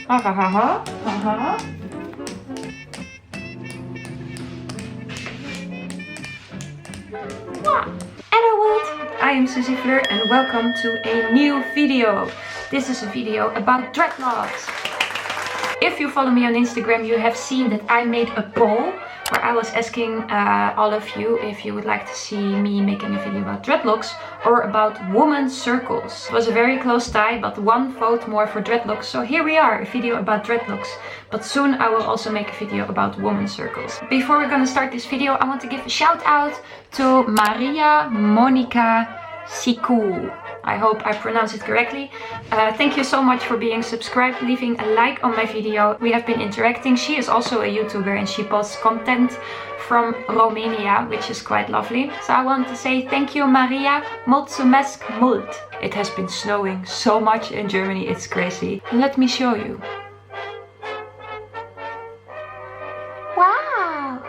Ha ha ha ha. Ha ha. Hello world! I am Susie Fleur and welcome to a new video. This is a video about dreadlocks. If you follow me on Instagram, you have seen that I made a poll where I was asking all of you if you would like to see me making a video about dreadlocks or about woman circles. It was a very close tie, but one vote more for dreadlocks. So here we are, a video about dreadlocks. But soon I will also make a video about woman circles. Before we're gonna start this video, I want to give a shout out to Maria Monica Siku. I hope I pronounced it correctly. Thank you so much for being subscribed, leaving a like on my video. We have been interacting. She is also a YouTuber and she posts content from Romania, which is quite lovely. So I want to say thank you, Maria. Mulțumesc mult. It has been snowing so much in Germany, it's crazy. Let me show you. Wow!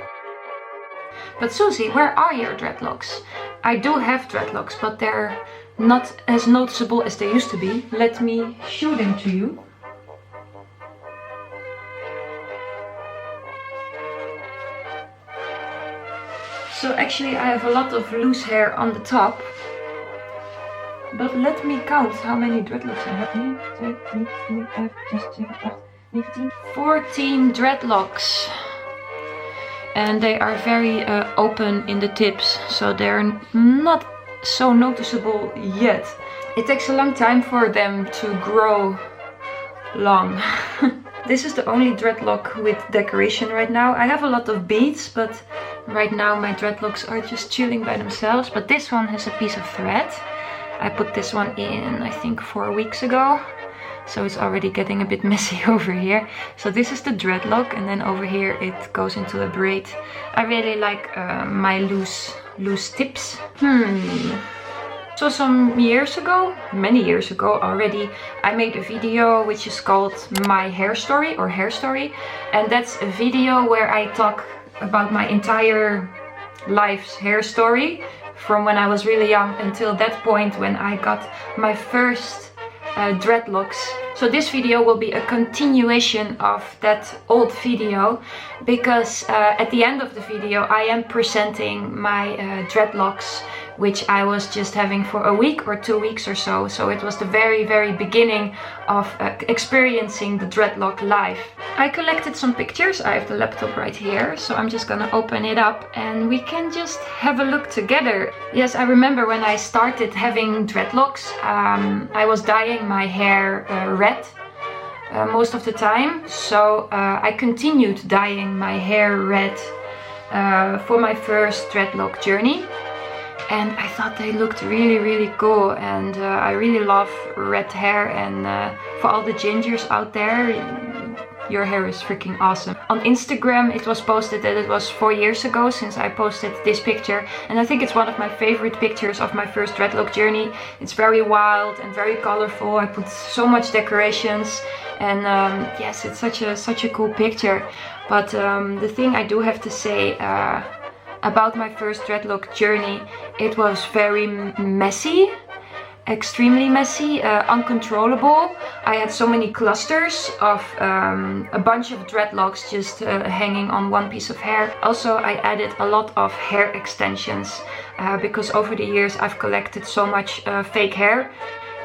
But Susie, where are your dreadlocks? I do have dreadlocks, but they're not as noticeable as they used to be. Let me show them to you. So actually I have a lot of loose hair on the top. But let me count how many dreadlocks I have. 14 dreadlocks. And they are very open in the tips, so they're not so noticeable yet. It takes a long time for them to grow long. This is the only dreadlock with decoration right now. I have a lot of beads, but right now my dreadlocks are just chilling by themselves. But this one has a piece of thread. I put this one in, I think 4 weeks ago. So it's already getting a bit messy over here. So this is the dreadlock, and then over here it goes into a braid. I really like my loose tips. So some years ago, many years ago already, I made a video which is called My Hair Story or Hair Story. And that's a video where I talk about my entire life's hair story. From when I was really young until that point when I got my first dreadlocks. So this video will be a continuation of that old video, because at the end of the video I am presenting my dreadlocks, which I was just having for a week or 2 weeks or so. So it was the very beginning of experiencing the dreadlock life. I collected some pictures. I have the laptop right here, so I'm just gonna open it up and we can just have a look together. Yes, I remember when I started having dreadlocks, I was dyeing my hair red most of the time. So I continued dyeing my hair red for my first dreadlock journey. And I thought they looked really cool, and I really love red hair. And for all the gingers out there, your hair is freaking awesome. On Instagram it was posted that it was 4 years ago since I posted this picture, and I think it's one of my favorite pictures of my first dreadlock journey. It's very wild and very colorful. I put so much decorations, and yes, it's such a cool picture. But the thing I do have to say about my first dreadlock journey, it was very messy. Extremely messy, uncontrollable. I had so many clusters of a bunch of dreadlocks just hanging on one piece of hair. Also, I added a lot of hair extensions because over the years I've collected so much fake hair,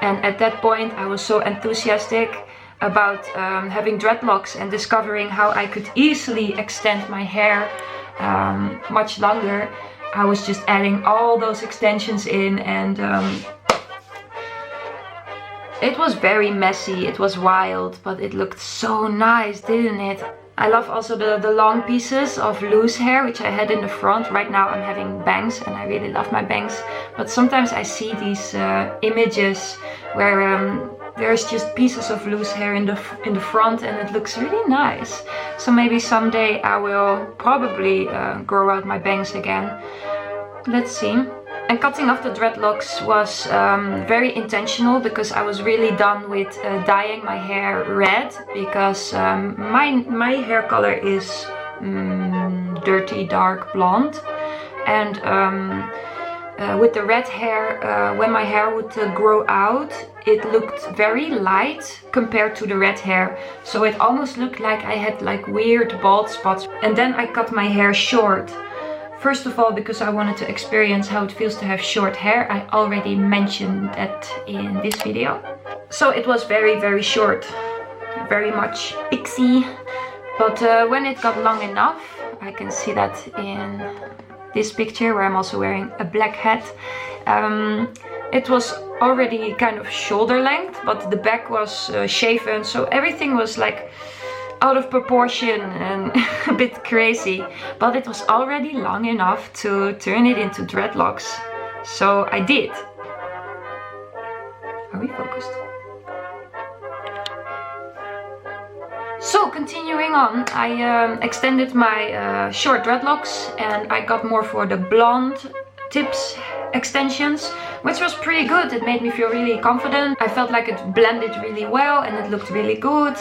and at that point I was so enthusiastic about having dreadlocks and discovering how I could easily extend my hair much longer. I was just adding all those extensions in, and it was very messy, it was wild, but it looked so nice, didn't it? I love also the long pieces of loose hair which I had in the front. Right now I'm having bangs and I really love my bangs, but sometimes I see these images where there's just pieces of loose hair in the front, and it looks really nice. So maybe someday I will probably grow out my bangs again. Let's see. And cutting off the dreadlocks was very intentional, because I was really done with dyeing my hair red, because my hair color is dirty dark blonde, and with the red hair, when my hair would grow out, it looked very light compared to the red hair. So it almost looked like I had like weird bald spots. And then I cut my hair short. First of all, because I wanted to experience how it feels to have short hair. I already mentioned that in this video. So it was very, very short. Very much pixie. But when it got long enough, I can see that in this picture where I'm also wearing a black hat. It was already kind of shoulder length, but the back was shaven. So everything was like out of proportion and a bit crazy, but it was already long enough to turn it into dreadlocks. So I did. Are we focused? So continuing on, I extended my short dreadlocks and I got more for the blonde tips extensions, which was pretty good. It made me feel really confident. I felt like it blended really well and it looked really good.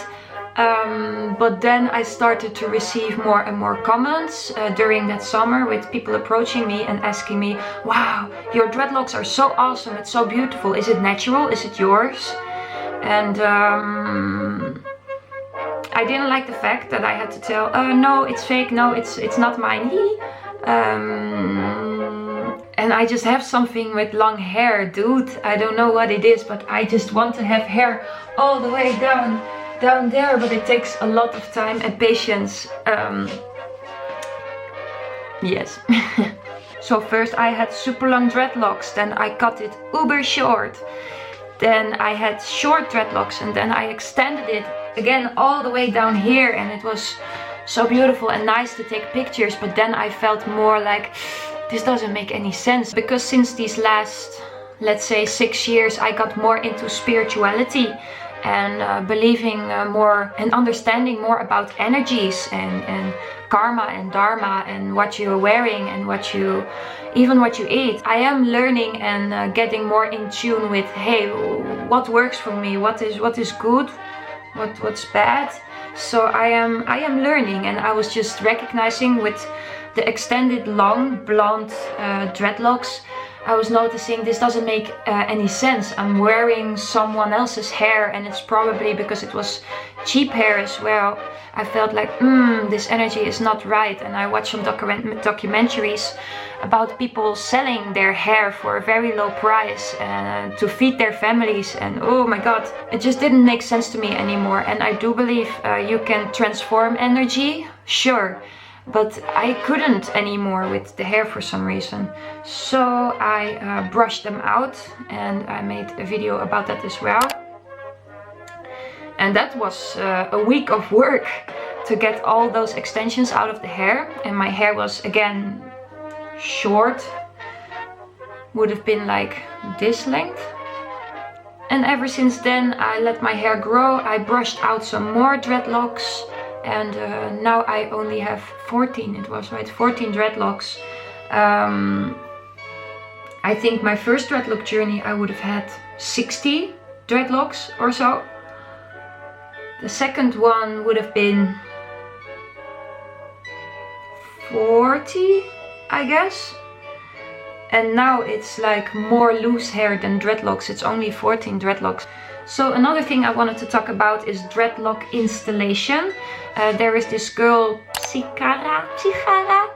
But then I started to receive more and more comments during that summer with people approaching me and asking me, wow, your dreadlocks are so awesome, it's so beautiful. Is it natural? Is it yours? And I didn't like the fact that I had to tell, no, it's fake, no, it's not mine. And I just have something with long hair, dude. I don't know what it is, but I just want to have hair all the way down there, but it takes a lot of time and patience. Yes. So first I had super long dreadlocks, then I cut it uber short. Then I had short dreadlocks and then I extended it again all the way down here, and it was so beautiful and nice to take pictures. But then I felt more like this doesn't make any sense, because since these last, let's say 6 years, I got more into spirituality and believing more and understanding more about energies and karma and dharma and what you're wearing and even what you eat. I am learning and getting more in tune with, hey, what works for me, what is good, what's bad. So I am learning, and I was just recognizing with the extended long blonde dreadlocks, I was noticing this doesn't make any sense. I'm wearing someone else's hair, and it's probably because it was cheap hair as well. I felt like, this energy is not right. And I watched some documentaries about people selling their hair for a very low price to feed their families. And oh my god, it just didn't make sense to me anymore. And I do believe you can transform energy, sure. But I couldn't anymore with the hair for some reason. So I brushed them out, and I made a video about that as well. And that was a week of work to get all those extensions out of the hair. And my hair was again short, would have been like this length. And ever since then I let my hair grow. I brushed out some more dreadlocks. And now I only have 14, it was right, 14 dreadlocks. I think my first dreadlock journey I would have had 60 dreadlocks or so. The second one would have been 40, I guess. And now it's like more loose hair than dreadlocks. It's only 14 dreadlocks. So another thing I wanted to talk about is dreadlock installation. There is this girl, Psikara.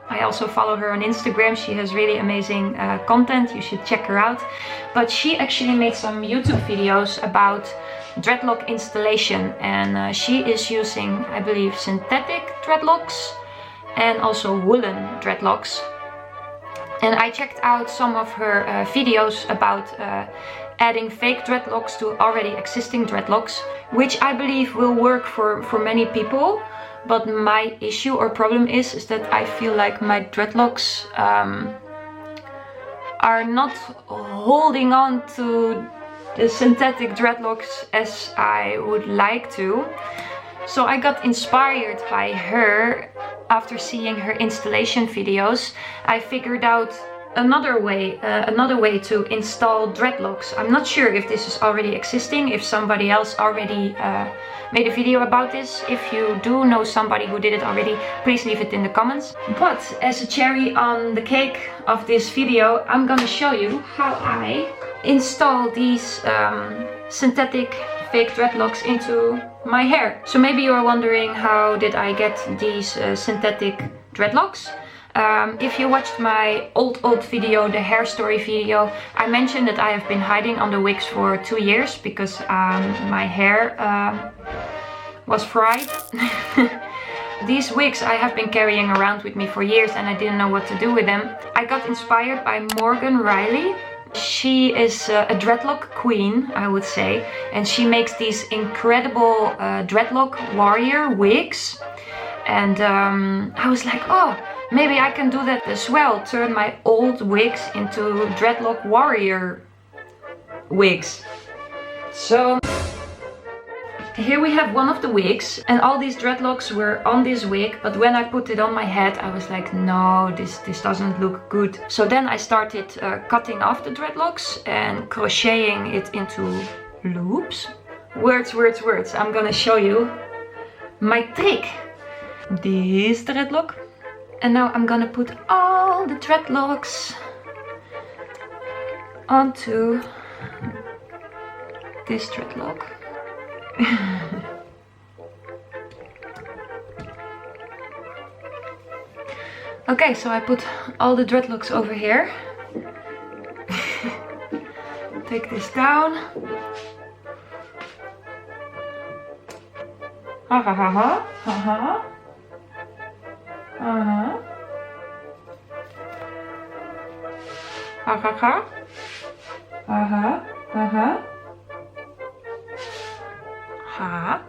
I also follow her on Instagram. She has really amazing content. You should check her out. But she actually made some YouTube videos about dreadlock installation. And she is using, I believe, synthetic dreadlocks and also woolen dreadlocks. And I checked out some of her videos about adding fake dreadlocks to already existing dreadlocks, which I believe will work for many people. But my issue or problem is that I feel like my dreadlocks are not holding on to the synthetic dreadlocks as I would like to. So I got inspired by her. After seeing her installation videos, I figured out another way to install dreadlocks. I'm not sure if this is already existing, if somebody else already made a video about this. If you do know somebody who did it already, please leave it in the comments. But as a cherry on the cake of this video, I'm gonna show you how I install these synthetic fake dreadlocks into my hair. So maybe you are wondering, how did I get these synthetic dreadlocks? If you watched my old video, the hair story video, I mentioned that I have been hiding on the wigs for 2 years because my hair was fried. These wigs I have been carrying around with me for years and I didn't know what to do with them. I got inspired by Morgan Riley. She is a dreadlock queen, I would say, and she makes these incredible dreadlock warrior wigs. And I was like, oh, maybe I can do that as well, turn my old wigs into dreadlock warrior wigs. So here we have one of the wigs, and all these dreadlocks were on this wig, but when I put it on my head I was like, no, this doesn't look good. So then I started cutting off the dreadlocks and crocheting it into loops. Words, words, words. I'm gonna show you my trick. This dreadlock. And now I'm gonna put all the dreadlocks onto this dreadlock. Okay, so I put all the dreadlocks over here. Take this down. Ha ha ha ha ha ha. Ha ha ha. Ha. Ha.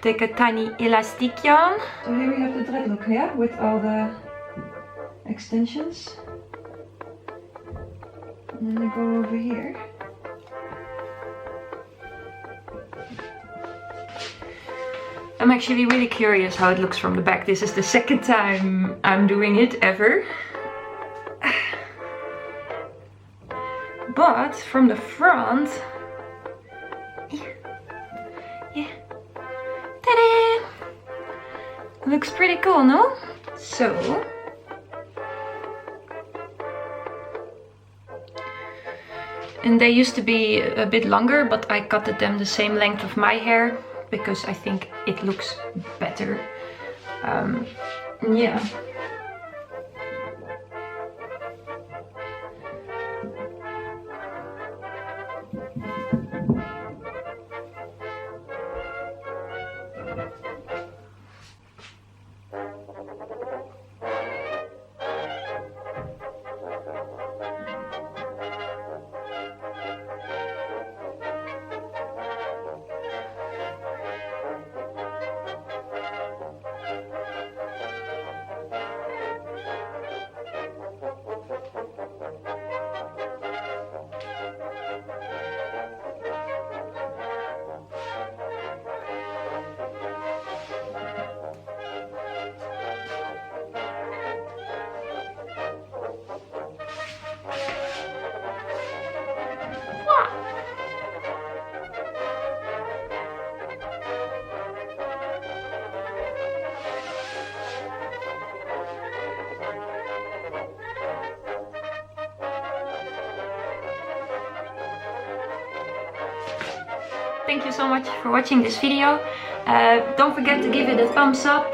Take a tiny elastic yarn. So here we have the dreadlock here with all the extensions. And then I go over here. I'm actually really curious how it looks from the back. This is the second time I'm doing it ever. But from the front, yeah, ta-da! Looks pretty cool, no? So, and they used to be a bit longer, but I cut them the same length of my hair because I think it looks better. Yeah. Thank you so much for watching this video. Don't forget to give it a thumbs up,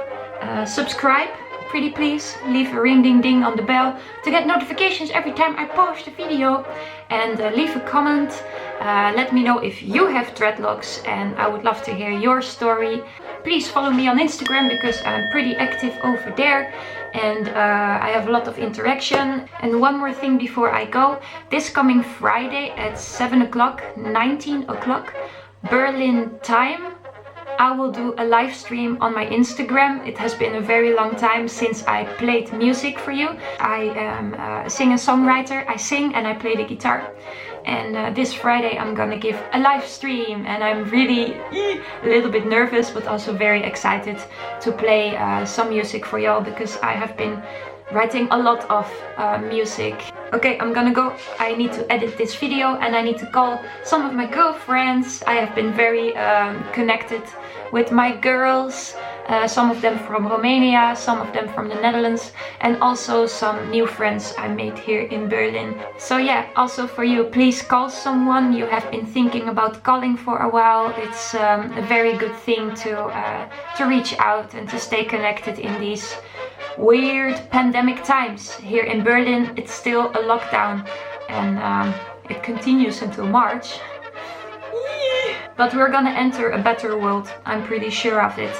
subscribe, pretty please, leave a ring ding ding on the bell to get notifications every time I post a video, and leave a comment. Let me know if you have dreadlocks, and I would love to hear your story. Please follow me on Instagram because I'm pretty active over there, and I have a lot of interaction. And one more thing before I go, this coming Friday at 7 o'clock, 19 o'clock Berlin time, I will do a live stream on my Instagram. It has been a very long time since I played music for you. I am a singer-songwriter. I sing and I play the guitar. And this Friday I'm gonna give a live stream, and I'm really a little bit nervous but also very excited to play some music for y'all, because I have been writing a lot of music. Okay, I'm gonna go. I need to edit this video and I need to call some of my girlfriends. I have been very connected with my girls Some of them from Romania, some of them from the Netherlands, and also some new friends I made here in Berlin. So yeah, also for you, please call someone you have been thinking about calling for a while. It's a very good thing to reach out and to stay connected in these weird pandemic times. Here in Berlin, it's still a lockdown, and it continues until March. But we're gonna enter a better world, I'm pretty sure of it.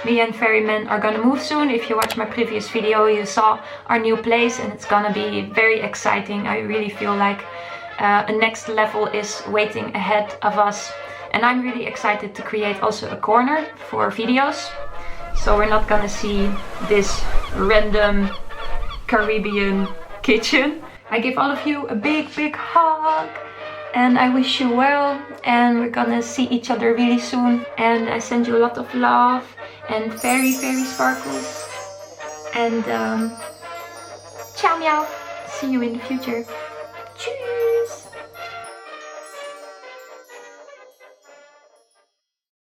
Me and Ferryman are gonna move soon. If you watched my previous video, you saw our new place, and it's gonna be very exciting. I really feel like a next level is waiting ahead of us. And I'm really excited to create also a corner for videos. So we're not gonna see this random Caribbean kitchen. I give all of you a big hug. And I wish you well, and we're gonna see each other really soon. And I send you a lot of love and fairy sparkles. And ciao meow. See you in the future.